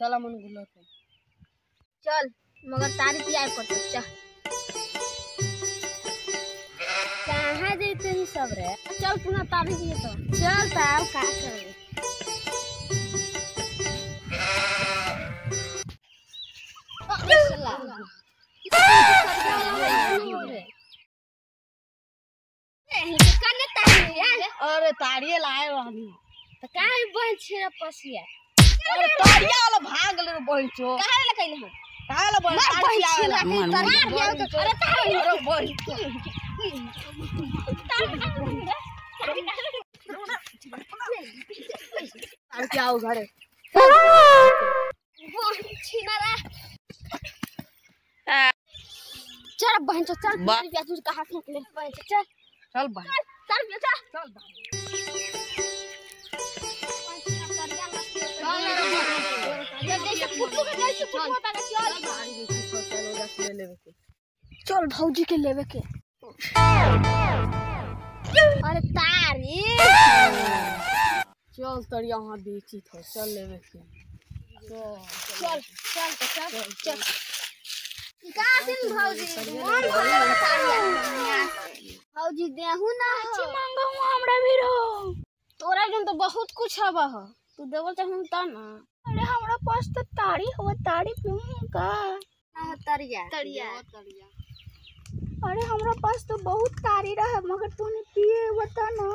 चला मन गुलो चल मगर तारी पिया करते चल कहाँ जैते ही सब रे चल पुनः तारी पिए तो चल ताव का करे अरे ताड़िए लाए रहनी तो काहे बहन छेरा पसिया अरे ताड़िया वाला भाग ले रे बहनचो काहे ला कइले हो काहे ला बहन ताड़िया वाला अरे तारी अरे बहनचो ताड़ क्या हो घरे बहन छिनारा चल बहन चल पिया तू कहां फेंक ले बहन चल चल बहन चल पिया चल चल भौजी के लेवे के अरे तारी चल तड़िया वहां बेची थो चल लेवे के चल चल चल चल कासिन भौजी मन भले तारिया भौजी देहु ना अच्छी मांगो हमरा भीरो तोरा जन तो बहुत कुछ हवा हो तू देवल चाहूं त ना अरे हमरा पास तो ताड़ी हो ताड़ी पीऊं का ना तरिया तरिया अरे हमरा पास तो बहुत ताड़ी रहा मगर तूने पिए बता ना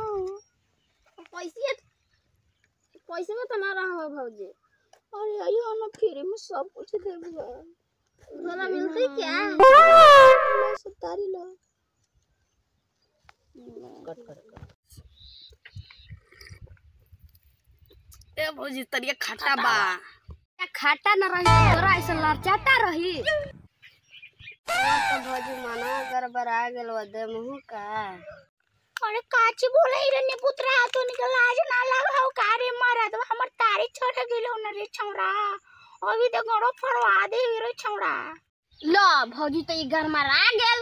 पैसे में तो ना रहा भौजी अरे अयो ना फ्री में सब कुछ देबुआ तोरा मिलते क्या सब ताड़ी लो कट ए भौजी तड़िया खट्टा बा खाटा न रही तो तोरा ऐसा लड़चाता रही तो भौजी माना गड़बड़ा गेल दे मुंह का अरे काची बोले रे ने पुत्रा तो निकल आज ना लगाओ कारे मारा तो हमर तारी छोड़ गेलो न रे छौड़ा अभी तो गड़ो फरवा दे रे छौड़ा लो भौजी तो ई घर में आ गेल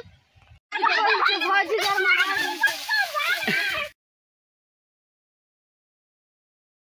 भौजी घर में आ गेल